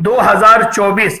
2024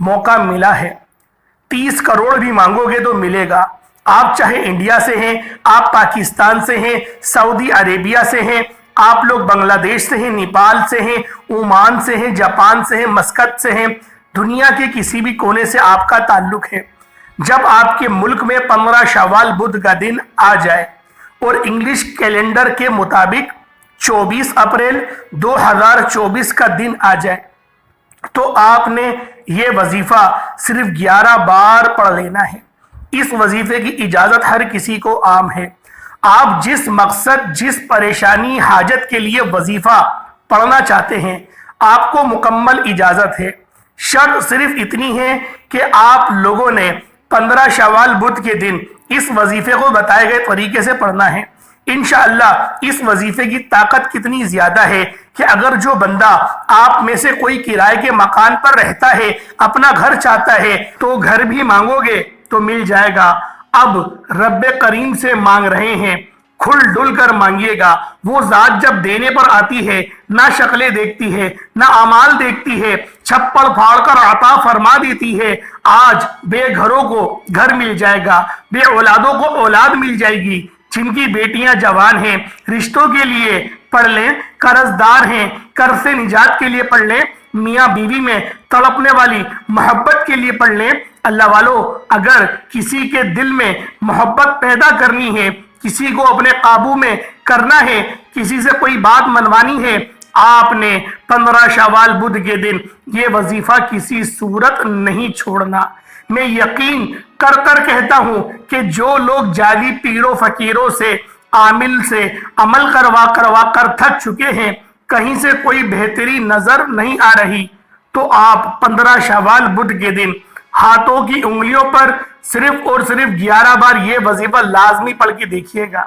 موقع ملا ہے. 30 کروڑ بھی مانگو گے تو ملے گا. آپ چاہے انڈیا سے ہیں، آپ پاکستان سے ہیں، سعودی عربیہ سے ہیں، آپ لوگ بنگلہ دیش سے ہیں، نیپال سے ہیں، عمان سے ہیں، جاپان سے ہیں، مسقط سے ہیں، دنیا کے کسی بھی کونے سے آپ کا تعلق ہے. جب آپ کے ملک میں 15 شوال بدھ کا دن آ جائے اور انگلش کیلنڈر کے مطابق 24 اپریل 2024 کا دن آ جائے تو آپ نے یہ وظیفہ صرف 11 بار پڑھ لینا ہے. اس وظیفے کی اجازت ہر کسی کو عام ہے. آپ جس مقصد، جس پریشانی، حاجت کے لیے وظیفہ پڑھنا چاہتے ہیں آپ کو مکمل اجازت ہے. شرط صرف اتنی ہے کہ آپ لوگوں نے 15 شوال بدھ کے دن اس وظیفے کو بتائے گئے طریقے سے پڑھنا ہے. انشاءاللہ اس وظیفے کی طاقت کتنی زیادہ ہے کہ اگر جو بندہ آپ میں سے کوئی کرائے کے مکان پر رہتا ہے، اپنا گھر چاہتا ہے تو گھر بھی مانگو گے تو مل جائے گا. اب رب کریم سے مانگ رہے ہیں، کھل ڈل کر مانگیے گا. وہ ذات جب دینے پر آتی ہے نہ شکلیں دیکھتی ہے نہ اعمال دیکھتی ہے، چھپڑ پھاڑ کر عطا فرما دیتی ہے. آج بے گھروں کو گھر مل جائے گا، بے اولادوں کو اولاد مل جائے گی. جن کی بیٹیاں جوان ہیں رشتوں کے لیے پڑھ لیں، قرض دار ہیں قرض سے نجات کے لیے پڑھ لیں، میاں بیوی میں تڑپنے والی محبت کے لیے پڑھ لیں. اللہ والو، اگر کسی کے دل میں محبت پیدا کرنی ہے، کسی کو اپنے قابو میں کرنا ہے، کسی سے کوئی بات منوانی ہے، آپ نے 15 شوال بدھ کے دن یہ وظیفہ کسی صورت نہیں چھوڑنا. میں یقین کر کر کہتا ہوں کہ جو لوگ جعلی پیروں فقیروں سے عامل سے عمل کروا کر تھک چکے ہیں، کہیں سے کوئی بہتری نظر نہیں آ رہی، تو آپ 15 شوال بدھ کے دن ہاتھوں کی انگلیوں پر صرف اور صرف 11 بار یہ وظیفہ لازمی پڑھ کے دیکھیے گا.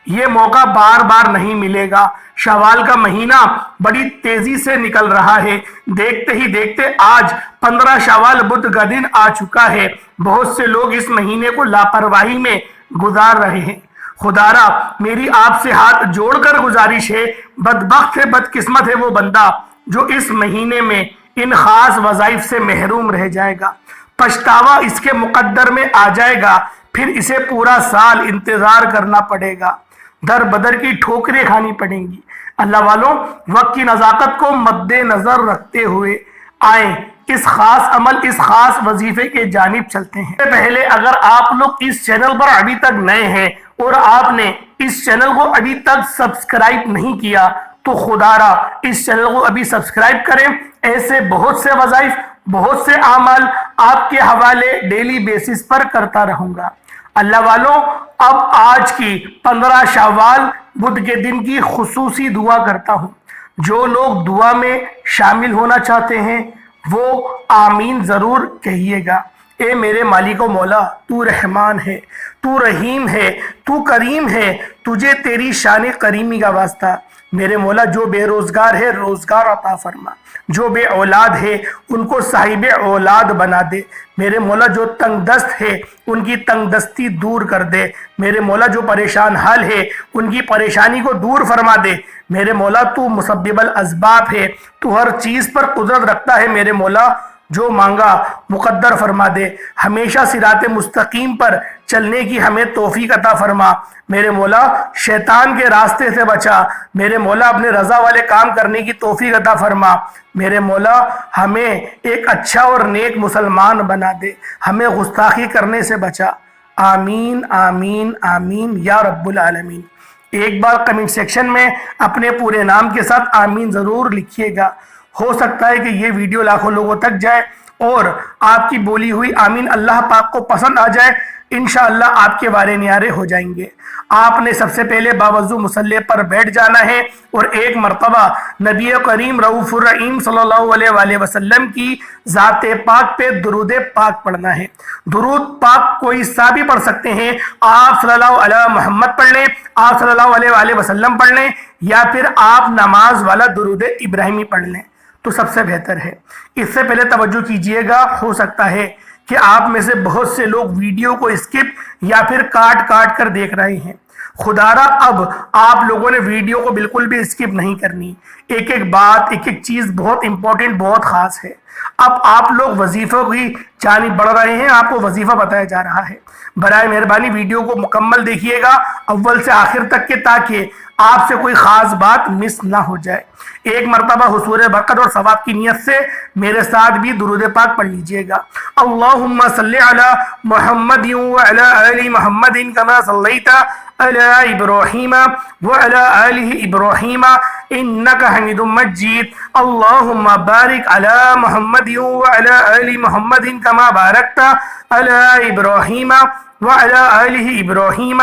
یہ موقع بار بار نہیں ملے گا. شوال کا مہینہ بڑی تیزی سے نکل رہا ہے. دیکھتے ہی دیکھتے آج 15 شوال بدھ کا دن آ چکا ہے. بہت سے لوگ اس مہینے کو لاپرواہی میں گزار رہے ہیں. خدارا میری آپ سے ہاتھ جوڑ کر گزارش ہے، بدبخت ہے، بدقسمت ہے وہ بندہ جو اس مہینے میں ان خاص وظائف سے محروم رہ جائے گا. پچھتاوا اس کے مقدر میں آ جائے گا، پھر اسے پورا سال انتظار کرنا پڑے گا، در بدر کی ٹھوکریں کھانی پڑیں گی. اللہ والوں، وقت کی نزاکت کو مد نظر رکھتے ہوئے آئیں اس خاص عمل، اس خاص وظیفے کے جانب چلتے ہیں. پہلے اگر آپ لوگ اس چینل پر ابھی تک نئے ہیں اور آپ نے اس چینل کو ابھی تک سبسکرائب نہیں کیا تو خدارا اس چینل کو ابھی سبسکرائب کریں. ایسے بہت سے وظائف، بہت سے اعمال آپ کے حوالے ڈیلی بیسس پر کرتا رہوں گا. اللہ والوں، اب آج کی 15 شوال بدھ کے دن کی خصوصی دعا کرتا ہوں. جو لوگ دعا میں شامل ہونا چاہتے ہیں وہ آمین ضرور کہیے گا. اے میرے مالک و مولا، تو رحمان ہے، تو رحیم ہے، تو کریم ہے، تجھے تیری شان کریمی کا واسطہ. میرے مولا جو بے روزگار ہے روزگار عطا فرما، جو بے اولاد ہے ان کو صاحب اولاد بنا دے. میرے مولا جو تنگ دست ہے ان کی تنگ دستی دور کر دے. میرے مولا جو پریشان حال ہے ان کی پریشانی کو دور فرما دے. میرے مولا تو مسبب الاسباب ہے، تو ہر چیز پر قدرت رکھتا ہے. میرے مولا جو مانگا مقدر فرما دے. ہمیشہ صراط مستقیم پر چلنے کی ہمیں توفیق عطا فرما. میرے مولا شیطان کے راستے سے بچا. میرے مولا اپنے رضا والے کام کرنے کی توفیق عطا فرما. میرے مولا ہمیں ایک اچھا اور نیک مسلمان بنا دے. ہمیں گستاخی کرنے سے بچا. آمین آمین آمین یا رب العالمین. ایک بار کمنٹ سیکشن میں اپنے پورے نام کے ساتھ آمین ضرور لکھیے گا. ہو سکتا ہے کہ یہ ویڈیو لاکھوں لوگوں تک جائے اور آپ کی بولی ہوئی آمین اللہ پاک کو پسند آ جائے. انشاءاللہ آپ کے وارے نیارے ہو جائیں گے. آپ نے سب سے پہلے باوضو مصلی پر بیٹھ جانا ہے اور ایک مرتبہ نبی کریم رؤوف الرحیم صلی اللہ علیہ وآلہ وسلم کی ذات پاک پہ درود پاک پڑھنا ہے. درود پاک کوئی سا بھی پڑھ سکتے ہیں. آپ صلی اللہ علیہ محمد پڑھ لیں، آپ صلی اللہ علیہ وآلہ وسلم پڑھ لیں، یا پھر آپ نماز والا درود ابراہیمی پڑھ لیں تو سب سے بہتر ہے. اس سے پہلے توجہ کیجئے گا، ہو سکتا ہے کہ آپ میں سے بہت سے لوگ ویڈیو کو اسکپ یا پھر کاٹ کاٹ کر دیکھ رہے ہیں. خدارا اب آپ لوگوں نے ویڈیو کو بالکل بھی اسکپ نہیں کرنی. ایک ایک بات، ایک ایک چیز بہت امپورٹنٹ، بہت خاص ہے. اب آپ لوگ وظیفوں کی جانب بڑھ رہے ہیں، آپ کو وظیفہ بتایا جا رہا ہے۔ برائے مہربانی ویڈیو کو مکمل دیکھیے گا اول سے آخر تک کے، تاکہ آپ سے کوئی خاص بات مس نہ ہو جائے۔ ایک مرتبہ حصول برکت اور ثواب کی نیت سے میرے ساتھ بھی درود پاک پڑھ لیجئے گا۔ اللہم صلی علی محمد وعلی آل محمد کما صلیت علی ابراہیم وعلی آل ابراہیم انک حمید مجید۔ اللہم بارک علی محمد وعلی آل محمد کما بارکت علی ابراہیم وعلی آل ابراہیم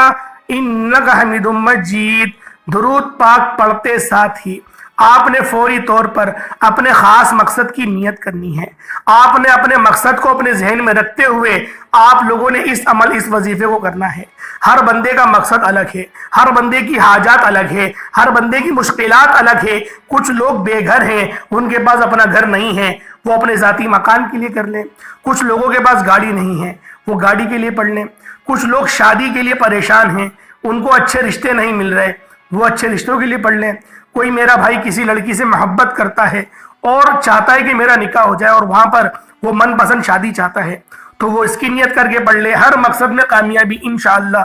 انک حمید مجید۔ درود پاک پڑھتے ساتھ ہی آپ نے فوری طور پر اپنے خاص مقصد کی نیت کرنی ہے۔ آپ نے اپنے مقصد کو اپنے ذہن میں رکھتے ہوئے آپ لوگوں نے اس عمل، اس وظیفے کو کرنا ہے۔ ہر بندے کا مقصد الگ ہے، ہر بندے کی حاجات الگ ہے، ہر بندے کی مشکلات الگ ہے۔ کچھ لوگ بے گھر ہیں، ان کے پاس اپنا گھر نہیں ہے، وہ اپنے ذاتی مکان کے لیے کر لیں۔ کچھ لوگوں کے پاس گاڑی نہیں ہے، وہ گاڑی کے لیے پڑھ لیں۔ کچھ لوگ شادی کے لیے پریشان ہیں، ان کو اچھے رشتے نہیں مل رہے، وہ اچھے رشتوں کے لیے پڑھ لیں۔ کوئی میرا بھائی کسی لڑکی سے محبت کرتا ہے اور چاہتا ہے کہ میرا نکاح ہو جائے، اور وہاں پر وہ من پسند شادی چاہتا ہے، تو وہ اس کی نیت کر کے پڑھ لے۔ ہر مقصد میں کامیابی انشاءاللہ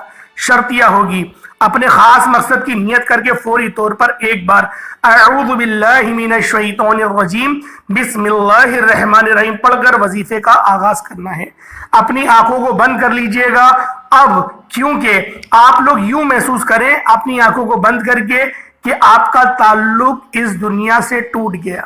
شرطیہ ہوگی۔ اپنے خاص مقصد کی نیت کر کے فوری طور پر ایک بار اعوذ باللہ من الشیطان الرجیم بسم اللہ الرحمن الرحیم پڑھ کر وظیفے کا آغاز کرنا ہے۔ اپنی آنکھوں کو بند کر لیجئے گا اب، کیونکہ آپ لوگ یوں محسوس کریں اپنی آنکھوں کو بند کر کے کہ آپ کا تعلق اس دنیا سے ٹوٹ گیا،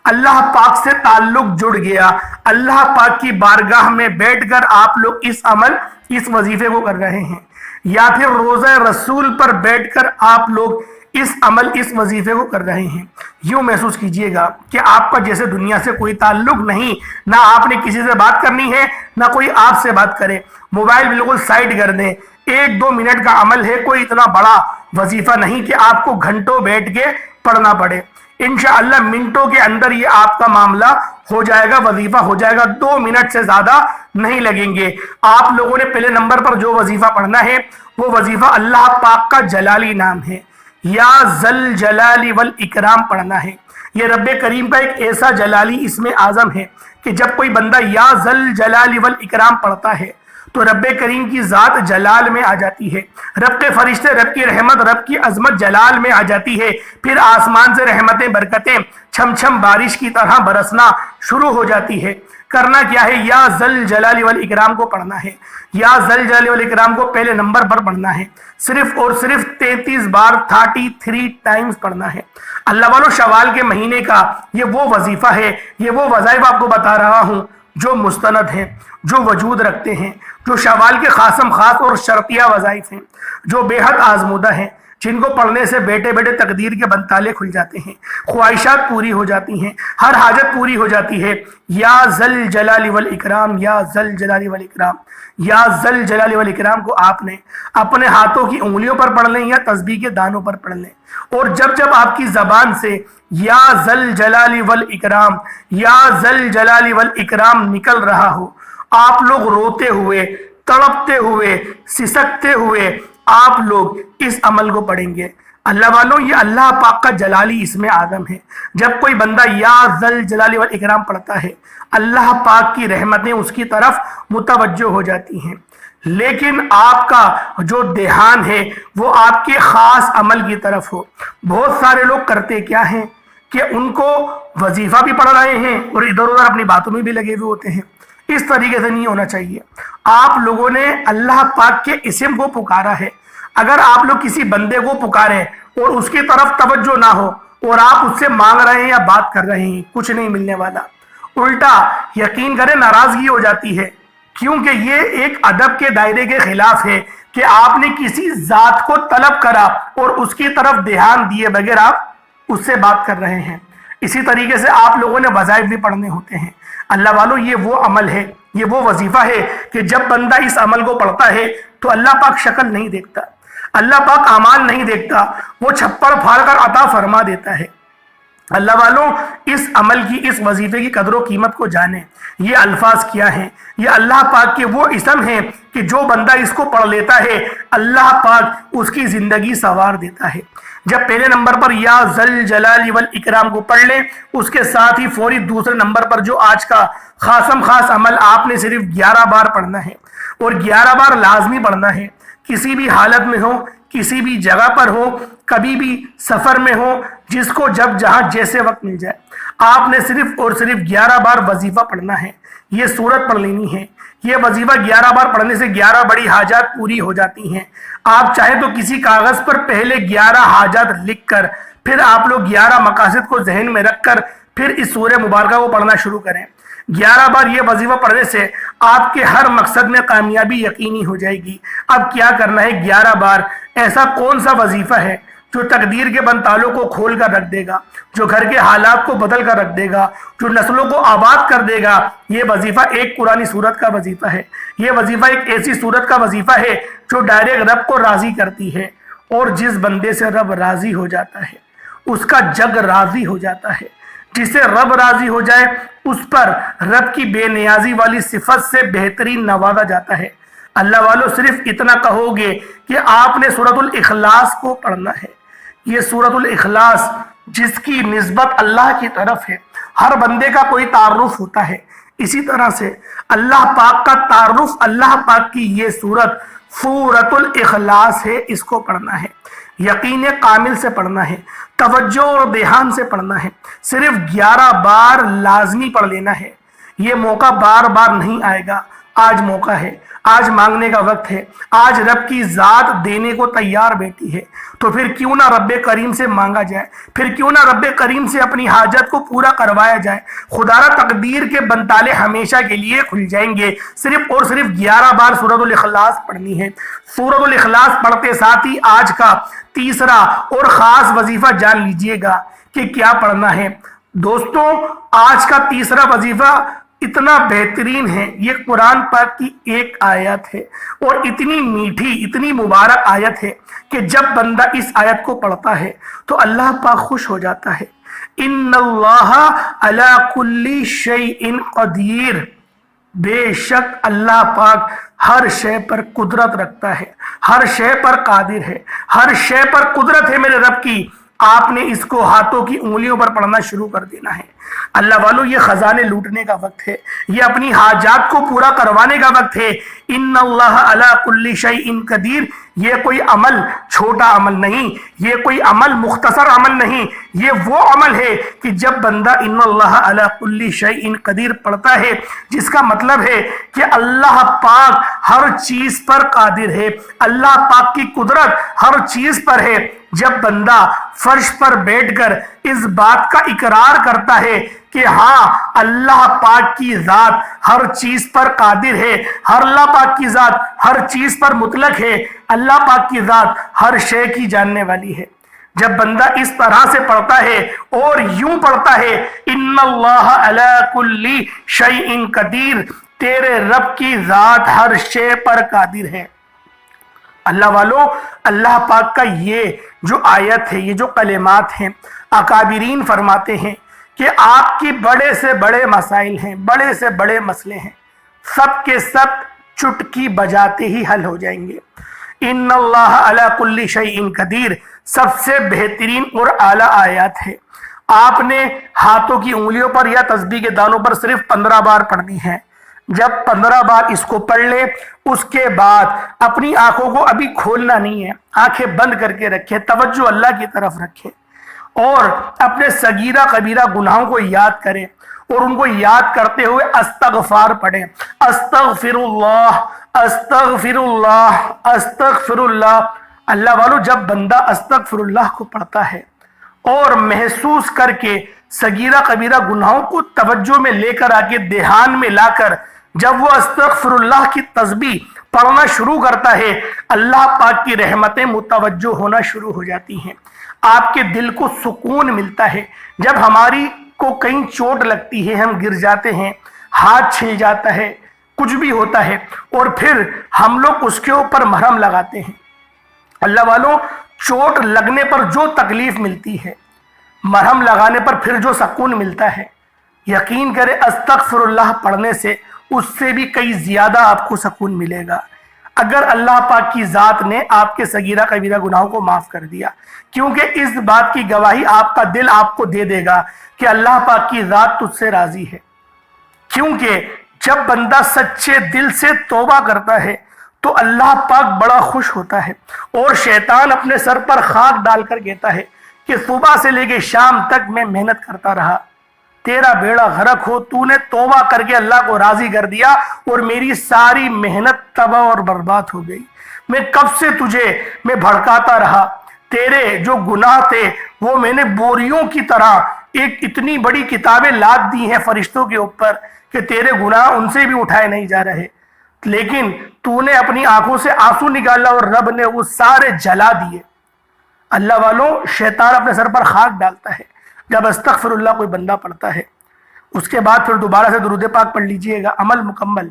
اللہ پاک سے تعلق جڑ گیا۔ اللہ پاک کی بارگاہ میں بیٹھ کر آپ لوگ اس عمل، اس وظیفے کو کر رہے ہیں، یا پھر روضہ رسول پر بیٹھ کر آپ لوگ اس عمل، اس وظیفے کو کر رہے ہیں۔ یوں محسوس کیجئے گا کہ آپ کا جیسے دنیا سے کوئی تعلق نہیں، نہ آپ نے کسی سے بات کرنی ہے، نہ کوئی آپ سے بات کرے۔ موبائل بالکل سائڈ کر دیں۔ 1-2 منٹ کا عمل ہے، کوئی اتنا بڑا وظیفہ نہیں کہ آپ کو گھنٹوں بیٹھ کے پڑھنا پڑے۔ انشاءاللہ منٹوں کے اندر یہ آپ کا معاملہ ہو جائے گا، وظیفہ ہو جائے گا۔ 2 منٹ سے زیادہ نہیں لگیں گے۔ آپ لوگوں نے پہلے نمبر پر جو وظیفہ پڑھنا ہے وہ وظیفہ اللہ پاک کا جلالی نام ہے، یا ذل جلال والاکرام پڑھنا ہے۔ یہ رب کریم کا ایک ایسا جلالی اسم اعظم ہے کہ جب کوئی بندہ یا ذل جلال والاکرام پڑھتا ہے تو رب کریم کی ذات جلال میں آ جاتی ہے، رب کے فرشتے، رب کی رحمت، رب کی عظمت جلال میں آ جاتی ہے۔ پھر آسمان سے رحمتیں، برکتیں چھم چھم بارش کی طرح برسنا شروع ہو جاتی ہے۔ کرنا کیا ہے؟ یا ذل جلال والاکرام کو پڑھنا ہے۔ یا ذل جلال والاکرام کو پہلے نمبر پر پڑھنا ہے، صرف اور صرف 33 بار 33 ٹائمز پڑھنا ہے۔ اللہ والو، شوال کے مہینے کا یہ وہ وظیفہ ہے، یہ وہ وظائف آپ کو بتا رہا ہوں جو مستند ہیں، جو وجود رکھتے ہیں، جو شوال کے خاصم خاص اور شرطیہ وظائف ہیں، جو بے حد آزمودہ ہیں، جن کو پڑھنے سے بیٹے بیٹے تقدیر کے بنتالے کھل جاتے ہیں، خواہشات پوری ہو جاتی ہیں، ہر حاجت پوری ہو جاتی ہے۔ یا ذل جلال والاکرام، یا ذل جلال والاکرام، یا ذل جلال والاکرام کو آپ نے اپنے ہاتھوں کی انگلیوں پر پڑھ لیں یا تسبیح کے دانوں پر پڑھ لیں، اور جب جب آپ کی زبان سے یا ذل جلال والاکرام، یا ذل جلال والاکرام نکل رہا ہو، آپ لوگ روتے ہوئے، تڑپتے ہوئے، سسکتے ہوئے آپ لوگ اس عمل کو پڑھیں گے۔ اللہ والوں، یہ اللہ پاک کا جلالی اسم اعظم ہے۔ جب کوئی بندہ یا ذل جلال والاکرام پڑھتا ہے، اللہ پاک کی رحمتیں اس کی طرف متوجہ ہو جاتی ہیں۔ لیکن آپ کا جو دھیان ہے وہ آپ کے خاص عمل کی طرف ہو۔ بہت سارے لوگ کرتے کیا ہیں کہ ان کو وظیفہ بھی پڑھ رہے ہیں اور ادھر ادھر اپنی باتوں میں بھی لگے ہوئے ہوتے ہیں۔ اس طریقے سے نہیں ہونا چاہیے۔ آپ لوگوں نے اللہ پاک کے اسم کو پکارا ہے۔ اگر آپ لوگ کسی بندے کو پکاریں اور اس کی طرف توجہ نہ ہو اور آپ اس سے مانگ رہے ہیں یا بات کر رہے ہیں، کچھ نہیں ملنے والا۔ الٹا یقین کریں ناراضگی ہو جاتی ہے، کیونکہ یہ ایک ادب کے دائرے کے خلاف ہے کہ آپ نے کسی ذات کو طلب کرا اور اس کی طرف دھیان دیے بغیر آپ اس سے بات کر رہے ہیں۔ اسی طریقے سے آپ لوگوں نے وظائف بھی پڑھنے ہوتے ہیں۔ اللہ والوں، یہ وہ عمل ہے، یہ وہ وظیفہ ہے کہ جب بندہ اس عمل کو پڑھتا ہے تو اللہ پاک شکل نہیں دیکھتا، اللہ پاک اعمال نہیں دیکھتا، وہ چھپڑ پھاڑ کر عطا فرما دیتا ہے۔ اللہ والوں اس عمل کی، اس وظیفے کی قدر و قیمت کو جانیں۔ یہ الفاظ کیا ہیں؟ یہ اللہ پاک کے وہ اسم ہیں کہ جو بندہ اس کو پڑھ لیتا ہے اللہ پاک اس کی زندگی سنوار دیتا ہے۔ جب پہلے نمبر پر یا ذل جلال والاکرام کو پڑھ لیں، اس کے ساتھ ہی فوری دوسرے نمبر پر جو آج کا خاص عمل آپ نے صرف 11 بار پڑھنا ہے، اور 11 بار لازمی پڑھنا ہے۔ کسی بھی حالت میں ہو، کسی بھی جگہ پر ہو، کبھی بھی سفر میں ہو، جس کو جب جہاں جیسے وقت مل جائے، آپ نے صرف اور صرف 11 بار وظیفہ پڑھنا ہے۔ یہ سورت پڑھ لینی ہے۔ یہ وظیفہ 11 بار پڑھنے سے 11 بڑی حاجات پوری ہو جاتی ہیں۔ آپ چاہیں تو کسی کاغذ پر پہلے 11 حاجات لکھ کر پھر آپ لوگ 11 مقاصد کو ذہن میں رکھ کر پھر اس سورہ مبارکہ کو پڑھنا شروع کریں۔ 11 بار یہ وظیفہ پڑھنے سے آپ کے ہر مقصد میں کامیابی یقینی ہو جائے گی۔ اب کیا کرنا ہے؟ 11 بار ایسا کون سا وظیفہ ہے جو تقدیر کے بند تالوں کو کھول کر رکھ دے گا، جو گھر کے حالات کو بدل کر رکھ دے گا، جو نسلوں کو آباد کر دے گا؟ یہ وظیفہ ایک قرآنی سورت کا وظیفہ ہے۔ یہ وظیفہ ایک ایسی سورت کا وظیفہ ہے جو ڈائریکٹ رب کو راضی کرتی ہے، اور جس بندے سے رب راضی ہو جاتا ہے اس کا جگ راضی ہو جاتا ہے۔ جسے رب راضی ہو جائے اس پر رب کی بے نیازی والی صفت سے بہترین نوازا جاتا ہے۔ اللہ والوں صرف اتنا کہو گے کہ آپ نے سورۃ الاخلاص کو پڑھنا ہے۔ یہ سورۃ الاخلاص جس کی نسبت اللہ کی طرف ہے، ہر بندے کا کوئی تعارف ہوتا ہے، اسی طرح سے اللہ پاک کا تعارف اللہ پاک کی یہ سورت سورۃ الاخلاص ہے۔ اس کو پڑھنا ہے، یقین کامل سے پڑھنا ہے، توجہ اور دھیان سے پڑھنا ہے۔ صرف 11 بار لازمی پڑھ لینا ہے۔ یہ موقع بار بار نہیں آئے گا۔ آج موقع ہے، آج مانگنے کا وقت ہے، آج رب کی ذات دینے کو تیار بیٹھی ہے، تو پھر کیوں نہ رب کریم سے مانگا جائے، پھر کیوں نہ رب کریم سے اپنی حاجت کو پورا کروایا جائے۔ خدا را تقدیر کے بنتالے ہمیشہ کے لیے کھل جائیں گے۔ صرف اور صرف 11 بار سورۃ الاخلاص پڑھنی ہے۔ سورۃ الاخلاص پڑھتے ساتھ ہی آج کا تیسرا اور خاص وظیفہ جان لیجئے گا کہ کیا پڑھنا ہے۔ دوستوں، آج کا تیسرا وظیفہ اتنا بہترین ہے۔ یہ قرآن پاک کی ایک آیت ہے، اور اتنی میٹھی، اتنی مبارک آیت ہے کہ جب بندہ اس آیت کو پڑھتا ہے تو اللہ پاک خوش ہو جاتا ہے۔ ان اللہ علی کل شیء قدیر، بے شک اللہ پاک ہر شے پر قدرت رکھتا ہے، ہر شے پر قادر ہے، ہر شے پر قدرت ہے میرے رب کی۔ آپ نے اس کو ہاتھوں کی انگلیوں پر پڑھنا شروع کر دینا ہے۔ اللہ والوں یہ خزانے لوٹنے کا وقت ہے، یہ اپنی حاجات کو پورا کروانے کا وقت ہے۔ ان اللہ علی کل شیء قدیر، یہ کوئی عمل چھوٹا عمل نہیں، یہ کوئی عمل مختصر عمل نہیں، یہ وہ عمل ہے کہ جب بندہ ان اللہ علی کل شیء قدیر پڑھتا ہے، جس کا مطلب ہے کہ اللہ پاک ہر چیز پر قادر ہے، اللہ پاک کی قدرت ہر چیز پر ہے۔ جب بندہ فرش پر بیٹھ کر اس بات کا اقرار کرتا ہے کہ ہاں اللہ پاک کی ذات ہر چیز پر قادر ہے، اللہ پاک کی ذات ہر چیز پر مطلق ہے، اللہ پاک کی ذات ہر شے کی جاننے والی ہے، جب بندہ اس طرح سے پڑھتا ہے اور یوں پڑھتا ہے ان اللہ علی کل شیء قدیر، تیرے رب کی ذات ہر شے پر قادر ہے۔ اللہ والوں، اللہ پاک کا یہ جو آیت ہے، یہ جو کلمات ہیں، اکابرین فرماتے ہیں کہ آپ کی بڑے سے بڑے مسائل ہیں، بڑے سے بڑے مسئلے ہیں، سب کے سب چٹکی بجاتے ہی حل ہو جائیں گے۔ ان اللہ علی کل شیء قدیر سب سے بہترین اور اعلیٰ آیات ہے۔ آپ نے ہاتھوں کی انگلیوں پر یا تسبیح کے دانوں پر صرف 15 بار پڑھنی ہے۔ جب 15 بار اس کو پڑھ لے، اس کے بعد اپنی آنکھوں کو ابھی کھولنا نہیں ہے، آنکھیں بند کر کے رکھے، توجہ اللہ کی طرف رکھے، اور اپنے صغیرہ کبیرہ گناہوں کو یاد کرے، اور ان کو یاد کرتے ہوئے استغفار پڑھیں۔ استغفر اللہ، استغفر اللہ، استغفر اللہ۔ اللہ والو، جب بندہ استغفر اللہ کو پڑھتا ہے اور محسوس کر کے صغیرہ کبیرہ گناہوں کو توجہ میں لے کر آ کے دھیان میں لا کر جب وہ استغفر اللہ کی تسبیح پڑھنا شروع کرتا ہے، اللہ پاک کی رحمتیں متوجہ ہونا شروع ہو جاتی ہیں، آپ کے دل کو سکون ملتا ہے۔ جب ہماری کو کہیں چوٹ لگتی ہے، ہم گر جاتے ہیں، ہاتھ چھل جاتا ہے، کچھ بھی ہوتا ہے، اور پھر ہم لوگ اس کے اوپر مرہم لگاتے ہیں۔ اللہ والوں، چوٹ لگنے پر جو تکلیف ملتی ہے، مرہم لگانے پر پھر جو سکون ملتا ہے، یقین کرے استغفر اللہ پڑھنے سے اس سے بھی کئی زیادہ آپ کو سکون ملے گا، اگر اللہ پاک کی ذات نے آپ کے صغیرہ کبیرہ گناہوں کو معاف کر دیا۔ کیونکہ اس بات کی گواہی آپ کا دل آپ کو دے دے گا کہ اللہ پاک کی ذات تجھ سے راضی ہے۔ کیونکہ جب بندہ سچے دل سے توبہ کرتا ہے تو اللہ پاک بڑا خوش ہوتا ہے، اور شیطان اپنے سر پر خاک ڈال کر کہتا ہے کہ صبح سے لے کے شام تک میں محنت کرتا رہا، تیرا بیڑا غرق ہو، تو نے توبہ کر کے اللہ کو راضی کر دیا اور میری ساری محنت تباہ اور برباد ہو گئی۔ میں کب سے تجھے میں بھڑکاتا رہا، تیرے جو گناہ تھے وہ میں نے بوریوں کی طرح ایک اتنی بڑی کتابیں لاد دی ہیں فرشتوں کے اوپر کہ تیرے گناہ ان سے بھی اٹھائے نہیں جا رہے، لیکن تو نے اپنی آنکھوں سے آنسو نکالا اور رب نے وہ سارے جلا دیے۔ اللہ والوں، شیطان اپنے سر پر خاک ڈالتا ہے جب استغفر اللہ کوئی بندہ پڑھتا ہے، اس کے بعد پھر دوبارہ سے درود پاک پڑھ لیجئے گا، عمل مکمل۔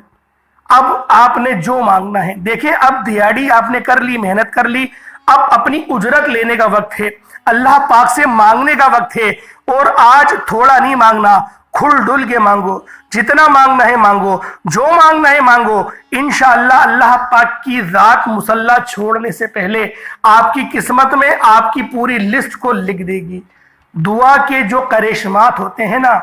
اب آپ نے جو مانگنا ہے، دیکھیں اب دیہڑی آپ نے کر لی، محنت کر لی، اب اپنی اجرت لینے کا وقت ہے، اللہ پاک سے مانگنے کا وقت ہے، اور آج تھوڑا نہیں مانگنا، کھل ڈل کے مانگو، جتنا مانگنا ہے مانگو، جو مانگنا ہے مانگو، انشاءاللہ اللہ پاک کی ذات مصلی چھوڑنے سے پہلے آپ کی قسمت میں آپ کی پوری لسٹ کو لکھ دے گی۔ دعا کے جو کرشمات ہوتے ہیں نا،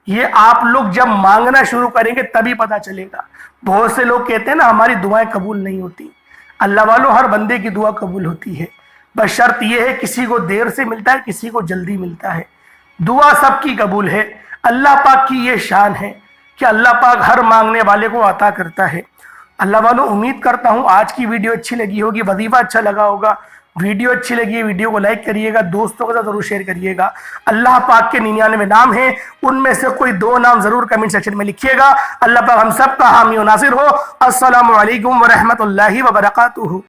یہ آپ لوگ جب مانگنا شروع کریں گے تبھی پتہ چلے گا۔ بہت سے لوگ کہتے ہیں نا ہماری دعائیں قبول نہیں ہوتی، اللہ والوں ہر بندے کی دعا قبول ہوتی ہے، بس شرط یہ ہے کسی کو دیر سے ملتا ہے، کسی کو جلدی ملتا ہے، دعا سب کی قبول ہے۔ اللہ پاک کی یہ شان ہے کہ اللہ پاک ہر مانگنے والے کو عطا کرتا ہے۔ اللہ والوں امید کرتا ہوں آج کی ویڈیو اچھی لگی ہوگی، وظیفہ اچھا لگا ہوگا، ویڈیو اچھی لگی ہے ویڈیو کو لائک کریے گا، دوستوں کے ساتھ ضرور شیئر کریے گا۔ اللہ پاک کے 99 نام ہیں، ان میں سے کوئی 2 نام ضرور کمنٹ سیکشن میں لکھیے گا۔ اللہ پاک ہم سب کا حامی و ناصر ہو۔ السلام علیکم ورحمۃ اللہ وبرکاتہ۔